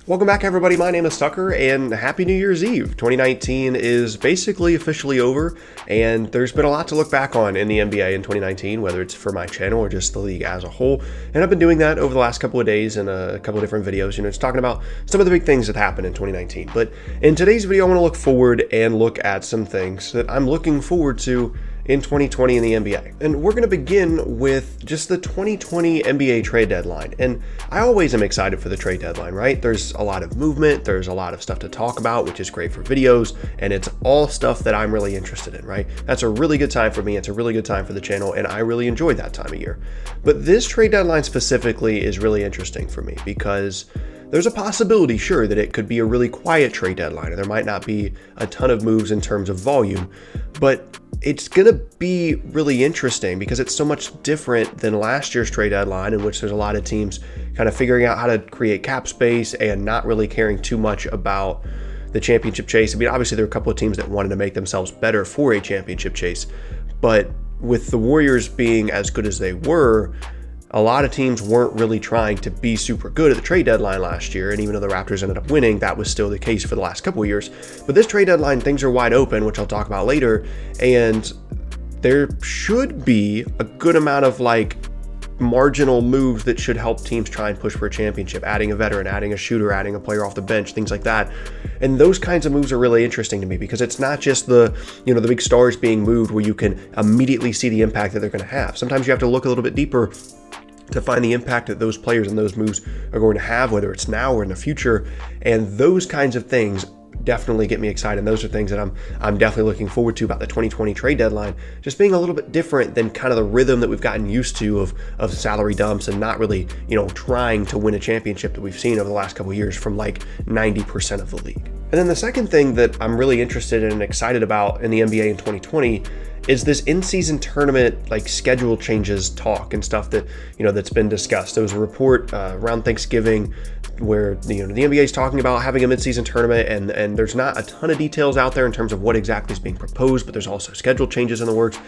Welcome back, everybody. My name is Tucker, and Happy New Year's Eve. 2019 is basically officially over, and there's been a lot to look back on in the NBA in 2019, whether it's for my channel or just the league as a whole. And I've been doing that over the last couple of days in a couple of different videos, just talking about some of the big things that happened in 2019. But in today's video, I want to look forward and look at some things that I'm looking forward to in 2020 in the NBA. And we're going to begin with just the 2020 NBA trade deadline. And I always am excited for the trade deadline, right? There's a lot of movement, there's a lot of stuff to talk about, which is great for videos, and it's all stuff that I'm really interested in, right? That's a really good time for me, it's a really good time for the channel, and I really enjoy that time of year. But this trade deadline specifically is really interesting for me because there's a possibility, sure, that it could be a really quiet trade deadline, and there might not be a ton of moves in terms of volume, but it's going to be really interesting because it's so much different than last year's trade deadline, in which there's a lot of teams kind of figuring out how to create cap space and not really caring too much about the championship chase. I mean, obviously there were a couple of teams that wanted to make themselves better for a championship chase, but with the Warriors being as good as they were, a lot of teams weren't really trying to be super good at the trade deadline last year, and even though the Raptors ended up winning, that was still the case for the last couple of years. But this trade deadline, things are wide open, which I'll talk about later, and there should be a good amount of marginal moves that should help teams try and push for a championship, adding a veteran, adding a shooter, adding a player off the bench, things like that. And those kinds of moves are really interesting to me because it's not just the big stars being moved where you can immediately see the impact that they're going to have. Sometimes you have to look a little bit deeper to find the impact that those players and those moves are going to have, whether it's now or in the future. And those kinds of things definitely get me excited. And those are things that I'm definitely looking forward to about the 2020 trade deadline, just being a little bit different than kind of the rhythm that we've gotten used to of salary dumps and not really, trying to win a championship that we've seen over the last couple of years from 90% of the league. And then the second thing that I'm really interested in and excited about in the NBA in 2020 is this in-season tournament schedule changes talk and stuff that that's been discussed. There was a report around Thanksgiving where the NBA is talking about having a mid-season tournament, and there's not a ton of details out there in terms of what exactly is being proposed, but there's also schedule changes in the works.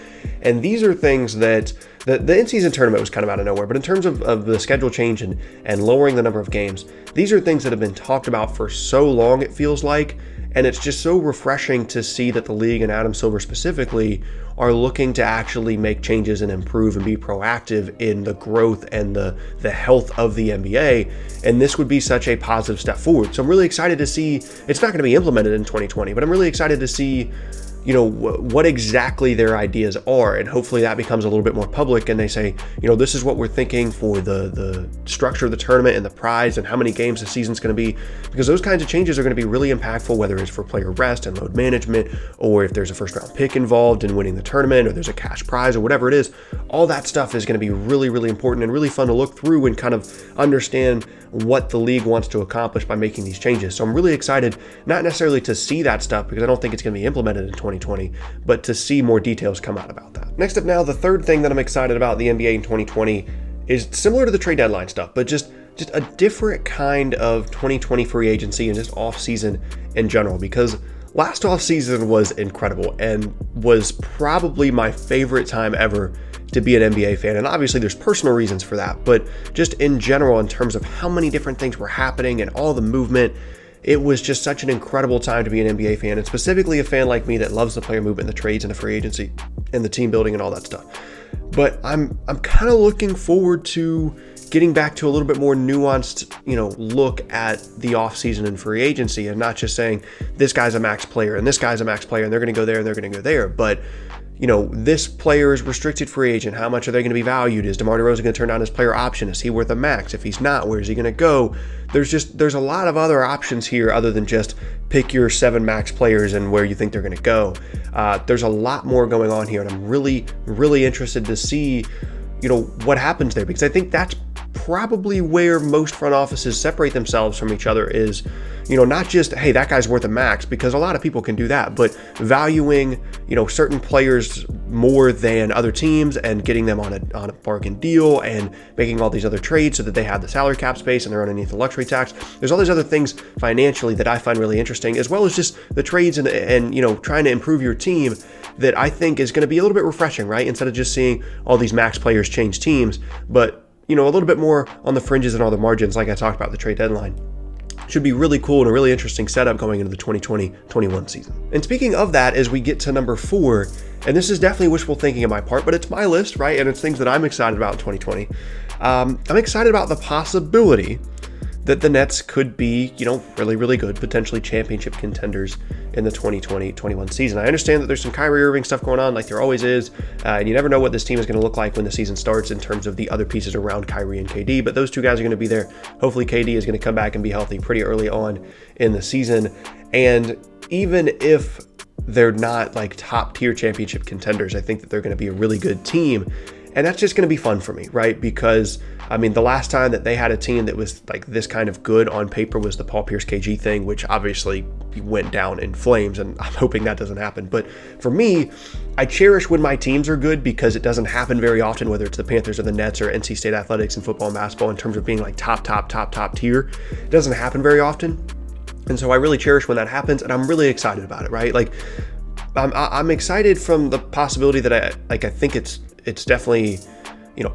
And these are things that the in-season tournament was kind of out of nowhere, but in terms of the schedule change and lowering the number of games, these are things that have been talked about for so long, it feels like. And it's just so refreshing to see that the league and Adam Silver specifically are looking to actually make changes and improve and be proactive in the growth and the health of the NBA. And this would be such a positive step forward. So I'm really excited to see, it's not going to be implemented in 2020, but I'm really excited to see what exactly their ideas are, and hopefully that becomes a little bit more public and they say, this is what we're thinking for the structure of the tournament and the prize and how many games the season's going to be, because those kinds of changes are going to be really impactful, whether it's for player rest and load management, or if there's a first round pick involved in winning the tournament, or there's a cash prize or whatever it is. All that stuff is going to be really, really important and really fun to look through and kind of understand what the league wants to accomplish by making these changes. So I'm really excited, not necessarily to see that stuff because I don't think it's going to be implemented in 2020, but to see more details come out about that. Next up now, the third thing that I'm excited about the NBA in 2020 is similar to the trade deadline stuff, but just a different kind of 2020 free agency and just off-season in general, because last off-season was incredible and was probably my favorite time ever to be an NBA fan. And obviously there's personal reasons for that, but just in general, in terms of how many different things were happening and all the movement, it was just such an incredible time to be an NBA fan, and specifically a fan like me that loves the player movement, the trades and the free agency and the team building and all that stuff. But I'm kind of looking forward to getting back to a little bit more nuanced, look at the offseason and free agency, and not just saying this guy's a max player and this guy's a max player and they're going to go there and they're going to go there, but this player is restricted free agent. How much are they going to be valued? Is DeMar DeRozan going to turn down his player option? Is he worth a max? If he's not, where is he going to go? There's a lot of other options here other than just pick your 7 max players and where you think they're going to go. There's a lot more going on here, and I'm really, really interested to see, what happens there, because I think that's probably where most front offices separate themselves from each other is, not just, hey, that guy's worth a max, because a lot of people can do that, but valuing, certain players more than other teams and getting them on a bargain deal and making all these other trades so that they have the salary cap space and they're underneath the luxury tax. There's all these other things financially that I find really interesting, as well as just the trades and trying to improve your team, that I think is going to be a little bit refreshing, right? Instead of just seeing all these max players change teams, but a little bit more on the fringes and all the margins, like I talked about the trade deadline. should be really cool and a really interesting setup going into the 2020-21 season. And speaking of that, as we get to number 4, and this is definitely wishful thinking on my part, but it's my list, right? And it's things that I'm excited about in 2020. I'm excited about the possibility that the Nets could be, really, really good, potentially championship contenders in the 2020-21 season. I understand that there's some Kyrie Irving stuff going on, like there always is, and you never know what this team is going to look like when the season starts in terms of the other pieces around Kyrie and KD, but those two guys are going to be there. Hopefully KD is going to come back and be healthy pretty early on in the season, and even if they're not like top tier championship contenders, I think that they're going to be a really good team. And that's just going to be fun for me, right? Because, the last time that they had a team that was like this kind of good on paper was the Paul Pierce KG thing, which obviously went down in flames, and I'm hoping that doesn't happen. But for me, I cherish when my teams are good because it doesn't happen very often, whether it's the Panthers or the Nets or NC State athletics and football and basketball in terms of being like top tier. It doesn't happen very often. And so I really cherish when that happens, and I'm really excited about it, right? Like, I'm excited from the possibility that I think it's definitely,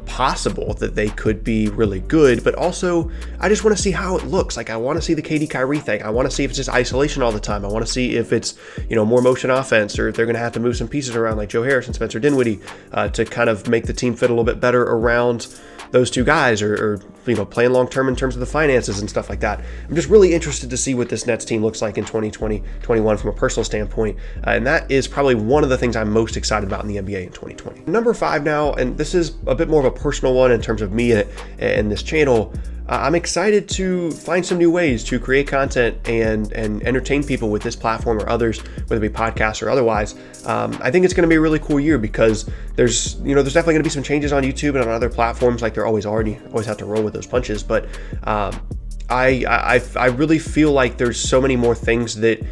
possible that they could be really good, but also I just want to see how it looks. Like, I want to see the KD Kyrie thing. I want to see if it's just isolation all the time. I want to see if it's, more motion offense, or if they're going to have to move some pieces around like Joe Harris and Spencer Dinwiddie to kind of make the team fit a little bit better around those two guys, or playing long term in terms of the finances and stuff like that. I'm just really interested to see what this Nets team looks like in 2020-21 from a personal standpoint, and that is probably one of the things I'm most excited about in the NBA in 2020. Number 5 now, and this is a bit more of a personal one in terms of me and this channel. I'm excited to find some new ways to create content and entertain people with this platform or others, whether it be podcasts or otherwise. I think it's going to be a really cool year because there's definitely going to be some changes on YouTube and on other platforms, like there always are, and you always have to roll with those punches. But I really feel like there's so many more things that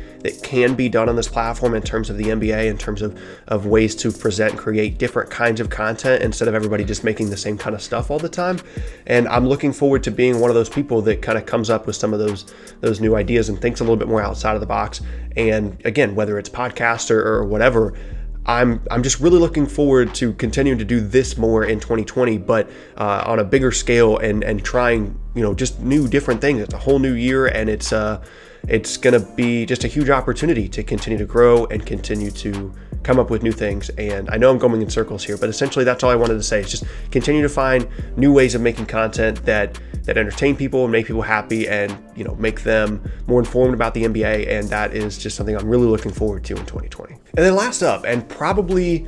can be done on this platform in terms of the NBA, in terms of ways to present and create different kinds of content instead of everybody just making the same kind of stuff all the time. And I'm looking forward to being one of those people that kind of comes up with some of those new ideas and thinks a little bit more outside of the box. And again, whether it's podcast or whatever, I'm just really looking forward to continuing to do this more in 2020, but on a bigger scale and trying, just new different things. It's a whole new year, and it's going to be just a huge opportunity to continue to grow and continue to come up with new things. And I know I'm going in circles here, but essentially that's all I wanted to say is just continue to find new ways of making content that entertain people and make people happy and, make them more informed about the NBA. And that is just something I'm really looking forward to in 2020. And then last up, and probably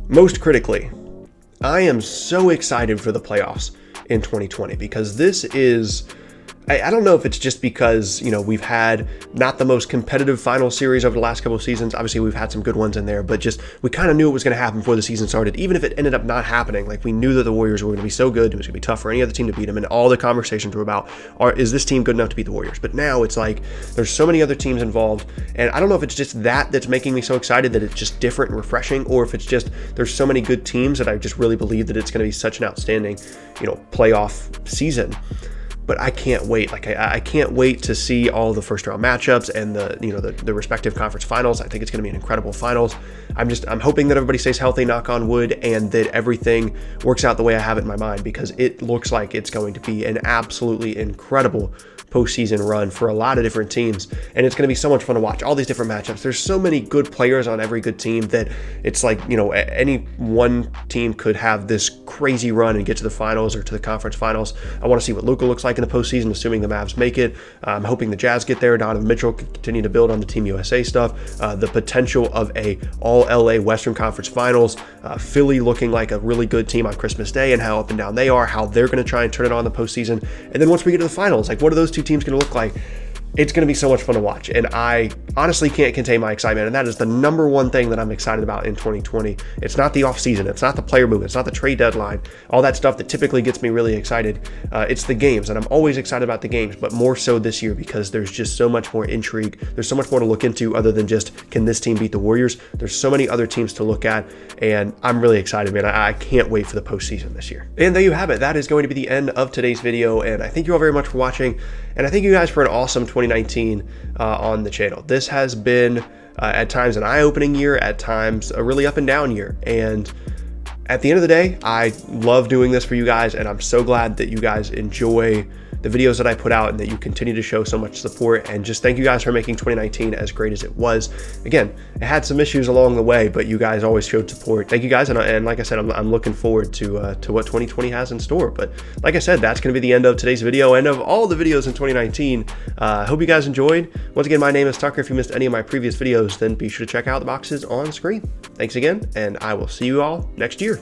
most critically, I am so excited for the playoffs in 2020 because this is, I don't know if it's just because, we've had not the most competitive final series over the last couple of seasons. Obviously, we've had some good ones in there, but just we kind of knew it was going to happen before the season started, even if it ended up not happening. Like, we knew that the Warriors were going to be so good, it was going to be tough for any other team to beat them, and all the conversations were about, is this team good enough to beat the Warriors? But now it's like there's so many other teams involved, and I don't know if it's just that's making me so excited that it's just different and refreshing, or if it's just there's so many good teams that I just really believe that it's going to be such an outstanding, playoff season. But I can't wait. Like, I can't wait to see all the first round matchups and the respective conference finals. I think it's going to be an incredible finals. I'm hoping that everybody stays healthy, knock on wood, and that everything works out the way I have it in my mind, because it looks like it's going to be an absolutely incredible postseason run for a lot of different teams, and it's going to be so much fun to watch all these different matchups. There's so many good players on every good team that it's like, any one team could have this crazy run and get to the finals or to the conference finals. I want to see what Luka looks like in the postseason, assuming the Mavs make it. I'm hoping the Jazz get there. Donovan Mitchell can continue to build on the Team USA stuff. The potential of a all LA Western Conference Finals, Philly looking like a really good team on Christmas Day, and how up and down they are, how they're going to try and turn it on in the postseason. And then once we get to the finals, like, what are those two teams going to look like? It's going to be so much fun to watch, and I honestly can't contain my excitement, and that is the number one thing that I'm excited about in 2020. It's not the offseason, it's not the player movement, it's not the trade deadline, all that stuff that typically gets me really excited. It's the games, and I'm always excited about the games, but more so this year because there's just so much more intrigue. There's so much more to look into other than just, can this team beat the Warriors? There's so many other teams to look at, and I'm really excited, man. I can't wait for the postseason this year. And there you have it. That is going to be the end of today's video, and I thank you all very much for watching, and I thank you guys for an awesome 2019 on the channel. This has been at times an eye-opening year, at times a really up and down year, and at the end of the day, I love doing this for you guys, and I'm so glad that you guys enjoy the videos that I put out and that you continue to show so much support. And just thank you guys for making 2019 as great as it was. Again, it had some issues along the way, but you guys always showed support. Thank you guys, and like I said, I'm looking forward to what 2020 has in store. But like I said, that's going to be the end of today's video and of all the videos in 2019. Hope you guys enjoyed. Once again, my name is Tucker. If you missed any of my previous videos, then be sure to check out the boxes on screen. Thanks again, and I will see you all next year.